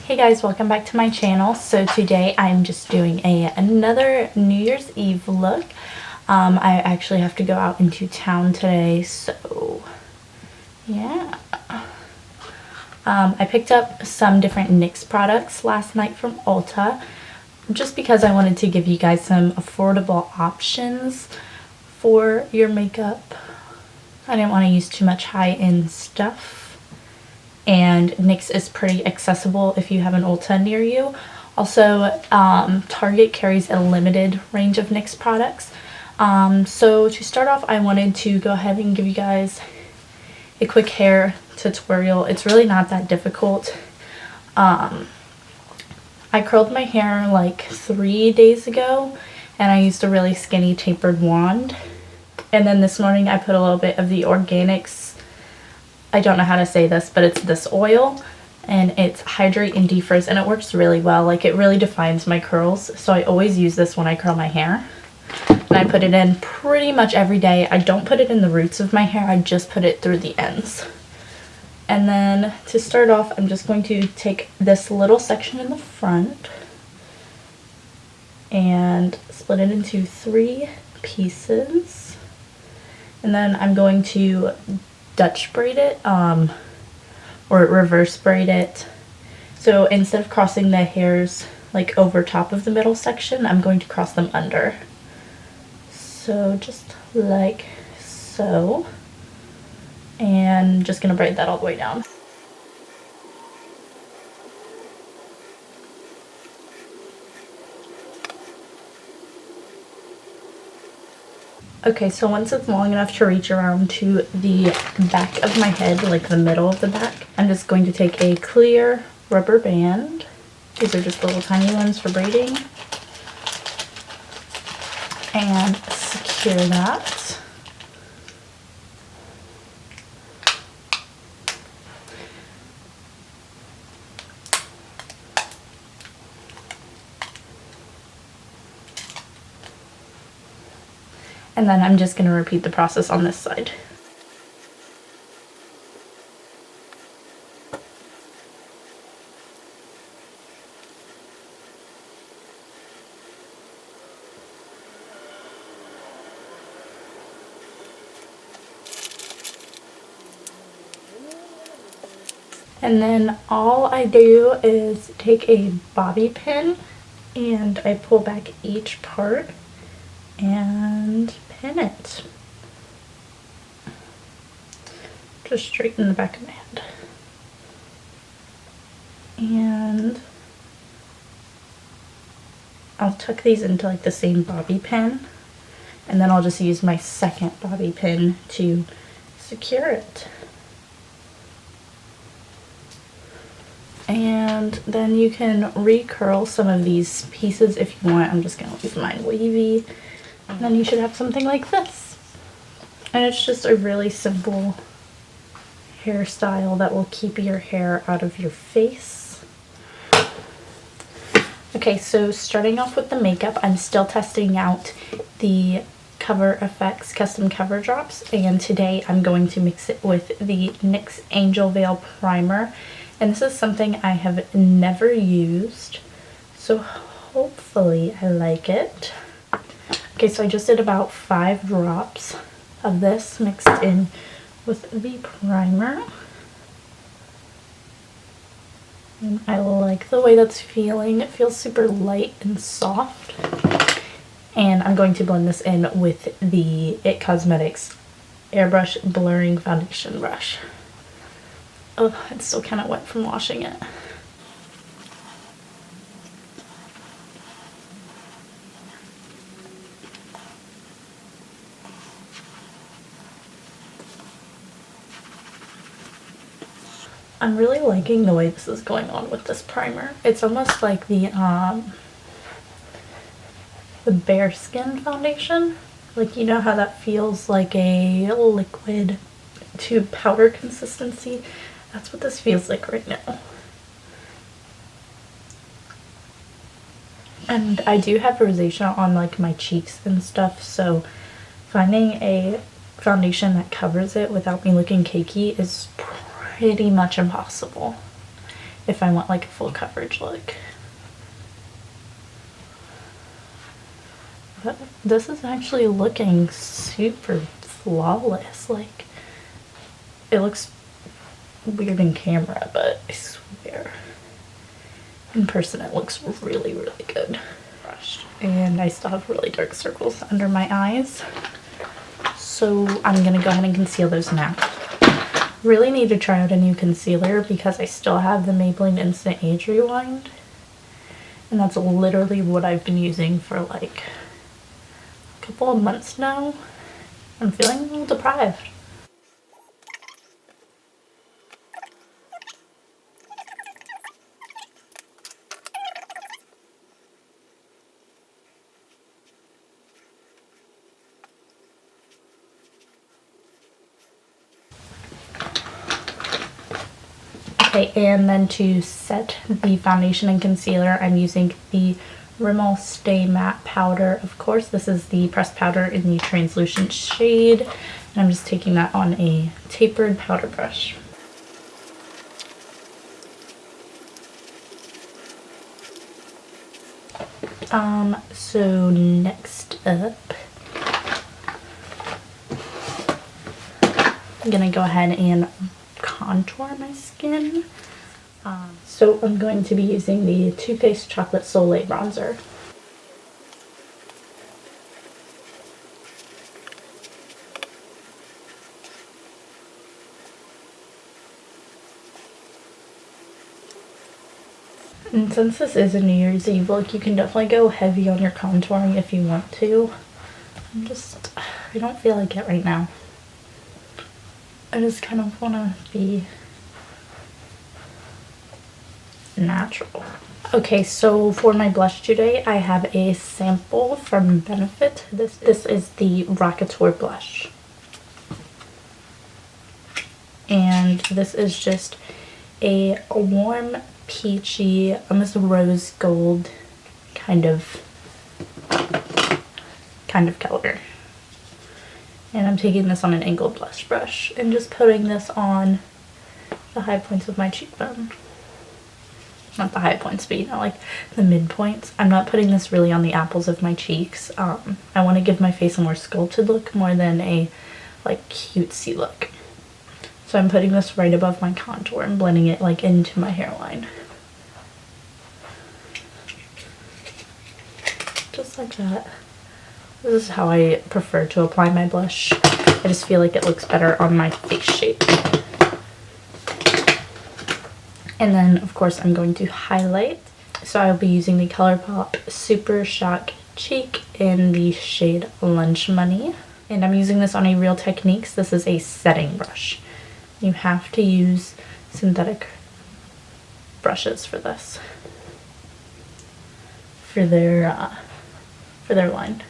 Hey guys, welcome back to my channel. So today I'm just doing another New Year's Eve look. I actually have to go out into town today, so yeah. I picked up some different NYX products last night from Ulta just because I wanted to give you guys some affordable options for your makeup. I didn't want to use too much high-end stuff. And NYX is pretty accessible if you have an Ulta near you. Also, Target carries a limited range of NYX products. So to start off, I wanted to go ahead and give you guys a quick hair tutorial. It's really not that difficult. I curled my hair like 3 days ago, and I used a really skinny tapered wand. And then this morning I put a little bit of the Organics, I don't know how to say this, but it's this oil, and it's hydrate and defrizz, and it works really well. Like, it really defines my curls, so I always use this when I curl my hair. And I put it in pretty much every day. I don't put it in the roots of my hair, I just put it through the ends. And then to start off, I'm just going to take this little section in the front and split it into 3 pieces. And then I'm going to Dutch braid it, or reverse braid it. So instead of crossing the hairs like over top of the middle section, I'm going to cross them under. So just like so. And just gonna braid that all the way down. Okay, so once it's long enough to reach around to the back of my head, like the middle of the back, I'm just going to take a clear rubber band. These are just little tiny ones for braiding. And secure that. And then I'm just going to repeat the process on this side. And then all I do is take a bobby pin and I pull back each part and pin it. Just straighten the back of my head. And I'll tuck these into like the same bobby pin, and then I'll just use my second bobby pin to secure it. And then you can recurl some of these pieces if you want. I'm just going to leave mine wavy. And then you should have something like this. And it's just a really simple hairstyle that will keep your hair out of your face. Okay, so starting off with the makeup, I'm still testing out the CoverFX Custom Cover Drops. And today I'm going to mix it with the NYX Angel Veil Primer. And this is something I have never used, so hopefully I like it. Okay, so I just did about 5 drops of this mixed in with the primer. And I like the way that's feeling. It feels super light and soft. And I'm going to blend this in with the IT Cosmetics Airbrush Blurring Foundation Brush. Oh, it's still kind of wet from washing it. I'm really liking the way this is going on with this primer. It's almost like the Bare Skin foundation. Like, you know how that feels like a liquid to powder consistency? That's what this feels like right now. And I do have rosacea on like my cheeks and stuff, so finding a foundation that covers it without me looking cakey is pretty much impossible. if I want like a full coverage look. But this is actually looking super flawless. Like, it looks weird in camera, but I swear in person it looks really, really good. And I still have really dark circles under my eyes, so I'm gonna go ahead and conceal those now. Really need to try out a new concealer because I still have the Maybelline Instant Age Rewind, and that's literally what I've been using for like a couple of months now. I'm feeling a little deprived. Okay, and then to set the foundation and concealer, I'm using the Rimmel Stay Matte powder. Of course, this is the pressed powder in the translucent shade, and I'm just taking that on a tapered powder brush. So next up, I'm gonna go ahead and contour my skin. So I'm going to be using the Too Faced Chocolate Soleil bronzer. And since this is a New Year's Eve look, you can definitely go heavy on your contouring if you want to. I don't feel like it right now. I just kind of want to be natural. Okay, so for my blush today, I have a sample from Benefit. This is the Rockateur blush. And this is just a warm, peachy, almost rose gold kind of color. And I'm taking this on an angled blush brush and just putting this on the high points of my cheekbone. Not the high points, but you know, like the mid points. I'm not putting this really on the apples of my cheeks. I want to give my face a more sculpted look more than a like cutesy look. So I'm putting this right above my contour and blending it like into my hairline. Just like that. This is how I prefer to apply my blush. I just feel like it looks better on my face shape. And then, of course, I'm going to highlight. So I'll be using the Colourpop Super Shock Cheek in the shade Lunch Money. And I'm using this on a Real Techniques. This is a setting brush. You have to use synthetic brushes for this. For their line.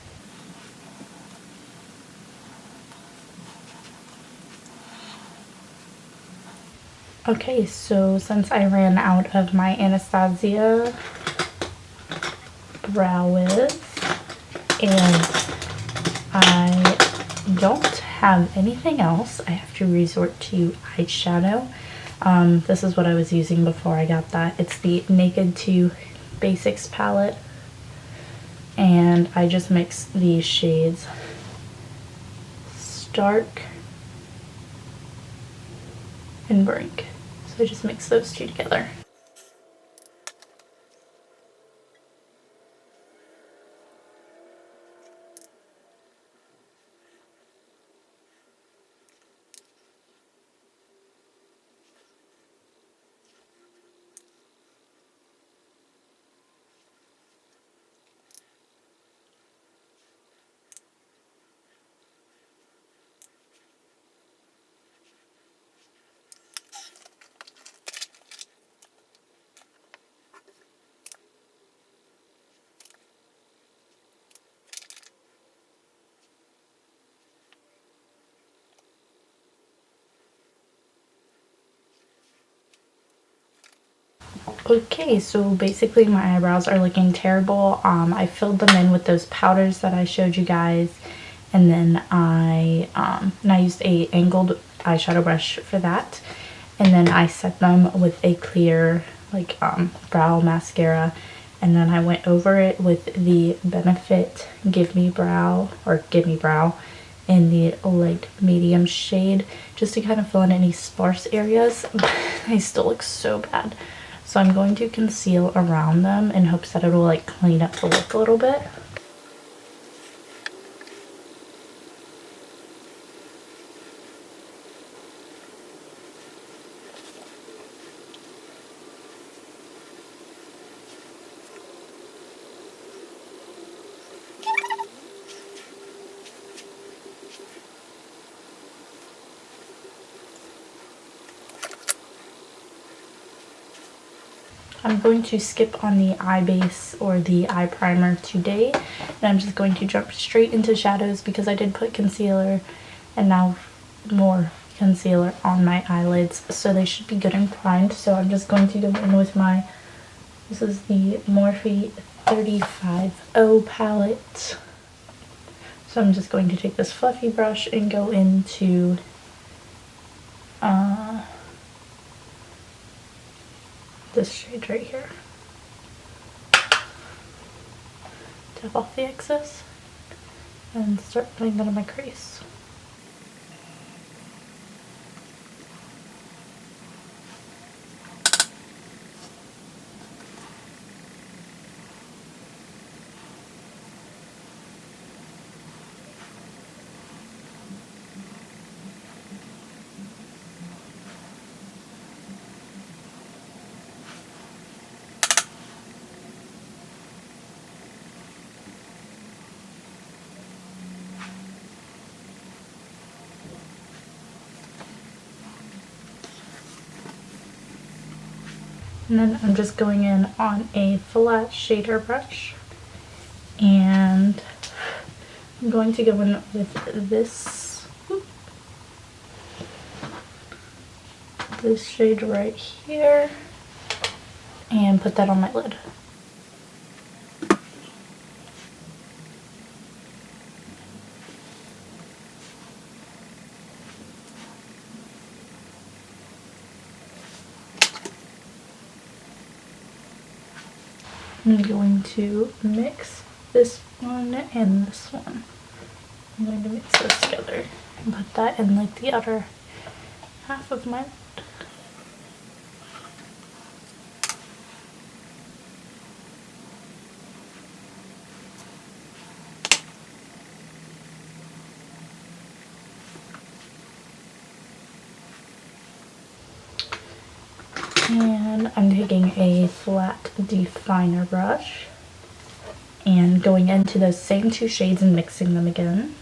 Okay, so since I ran out of my Anastasia brow wiz and I don't have anything else, I have to resort to eyeshadow. This is what I was using before I got that. It's the Naked 2 Basics palette, and I just mixed these shades Stark and Brink. So I just mix those two together. Okay, so basically my eyebrows are looking terrible. I filled them in with those powders that I showed you guys, and then I used a angled eyeshadow brush for that, and then I set them with a clear like brow mascara, and then I went over it with the Benefit Gimme Brow in the light medium shade, just to kind of fill in any sparse areas. They still look so bad. So I'm going to conceal around them in hopes that it'll like clean up the look a little bit. I'm going to skip on the eye base or the eye primer today, and I'm just going to jump straight into shadows because I did put concealer and now more concealer on my eyelids, so they should be good and primed. So I'm just going to go in with this is the Morphe 350 palette. So I'm just going to take this fluffy brush and go into this shade right here. Tap off the excess and start putting that on my crease. And then I'm just going in on a flat shader brush, and I'm going to go in with this shade right here and put that on my lid. I'm going to mix this one and this one. I'm going to mix this together and put that in like the other half of my lid. And I'm taking a flat definer brush and going into those same two shades and mixing them again,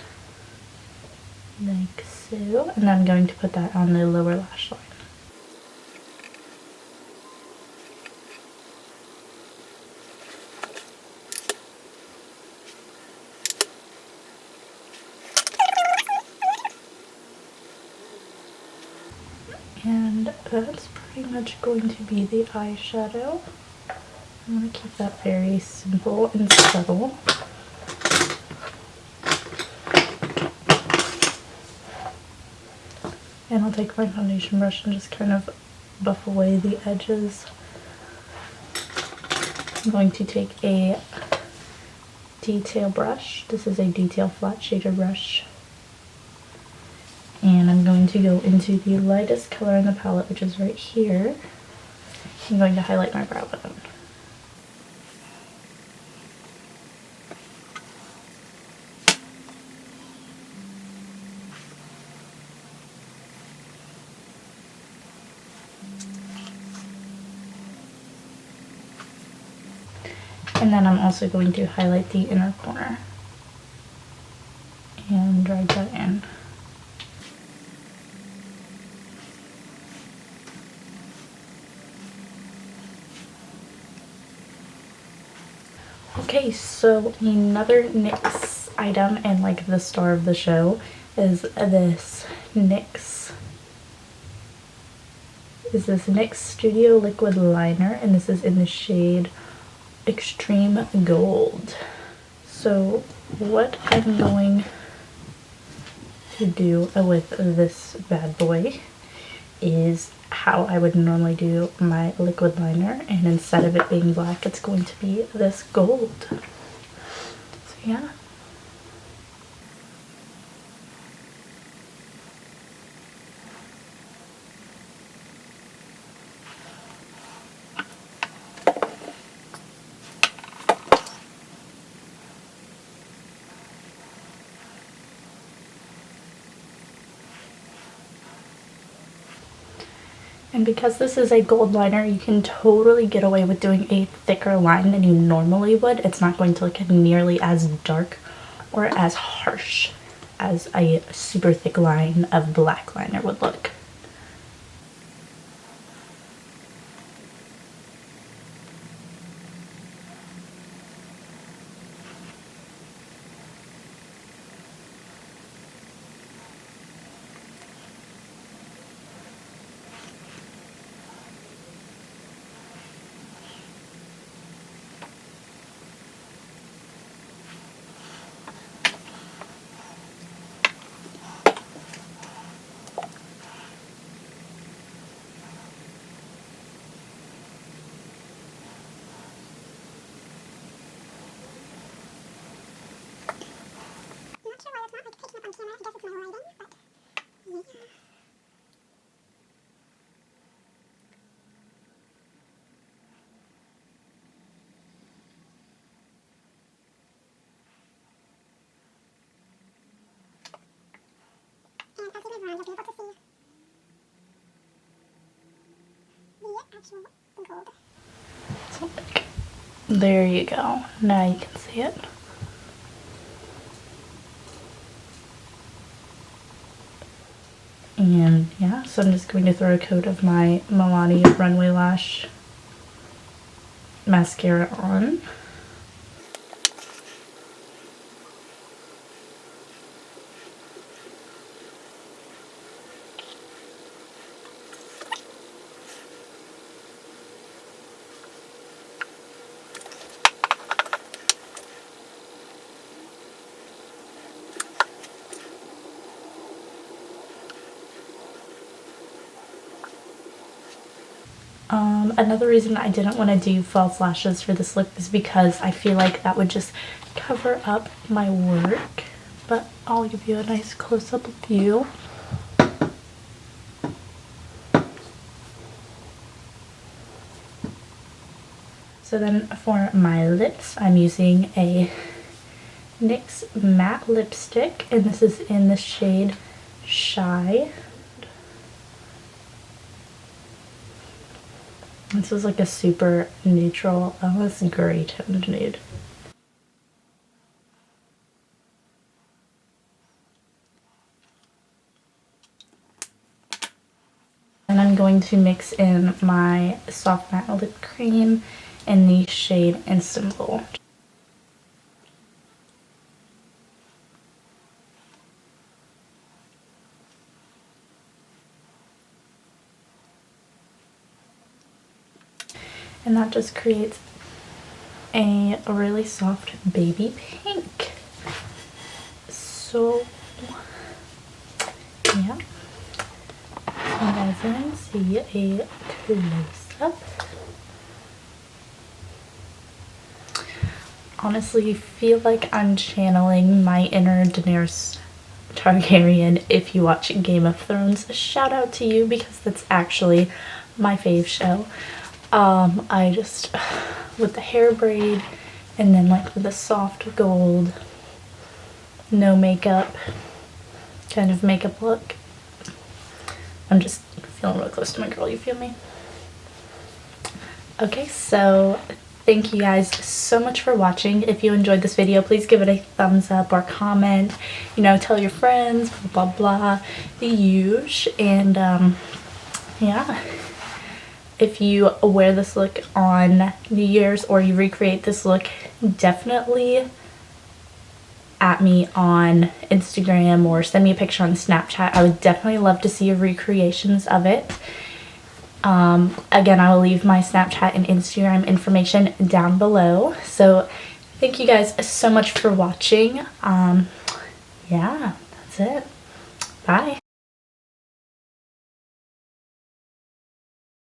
like so. And I'm going to put that on the lower lash line. And that's pretty much going to be the eyeshadow. I'm going to keep that very simple and subtle. And I'll take my foundation brush and just kind of buff away the edges. I'm going to take a detail brush. This is a detail flat shader brush. And I'm going to go into the lightest color in the palette, which is right here. I'm going to highlight my brow bone. And then I'm also going to highlight the inner corner and drag that in. Okay, so another NYX item and like the star of the show is this NYX Studio Liquid Liner, and this is in the shade Extreme Gold. So what I'm going to do with this bad boy is how I would normally do my liquid liner, and instead of it being black, it's going to be this gold. So yeah. And because this is a gold liner, you can totally get away with doing a thicker line than you normally would. It's not going to look nearly as dark or as harsh as a super thick line of black liner would look. You'll be able to see the actual gold. So, there you go. Now you can see it. And yeah, so I'm just going to throw a coat of my Milani Runway Lash mascara on. Another reason I didn't want to do false lashes for this look is because I feel like that would just cover up my work, but I'll give you a nice close-up view. So then for my lips, I'm using a NYX Matte Lipstick, and this is in the shade Shy. This is like a super neutral, almost gray toned nude. And I'm going to mix in my soft matte lip cream in the shade Istanbul. And that just creates a really soft baby pink. So, yeah. So you guys can see a close-up. Honestly, feel like I'm channeling my inner Daenerys Targaryen if you watch Game of Thrones. Shout out to you, because that's actually my fave show. I just, with the hair braid and then like with the soft gold, no makeup kind of makeup look. I'm just feeling real close to my girl, you feel me? Okay, so thank you guys so much for watching. If you enjoyed this video, please give it a thumbs up or comment, you know, tell your friends, blah blah blah, the huge. And yeah, if you wear this look on New Year's or you recreate this look, definitely at me on Instagram or send me a picture on Snapchat. I would definitely love to see your recreations of it. Again, I will leave my Snapchat and Instagram information down below. So thank you guys so much for watching. Yeah, that's it. Bye.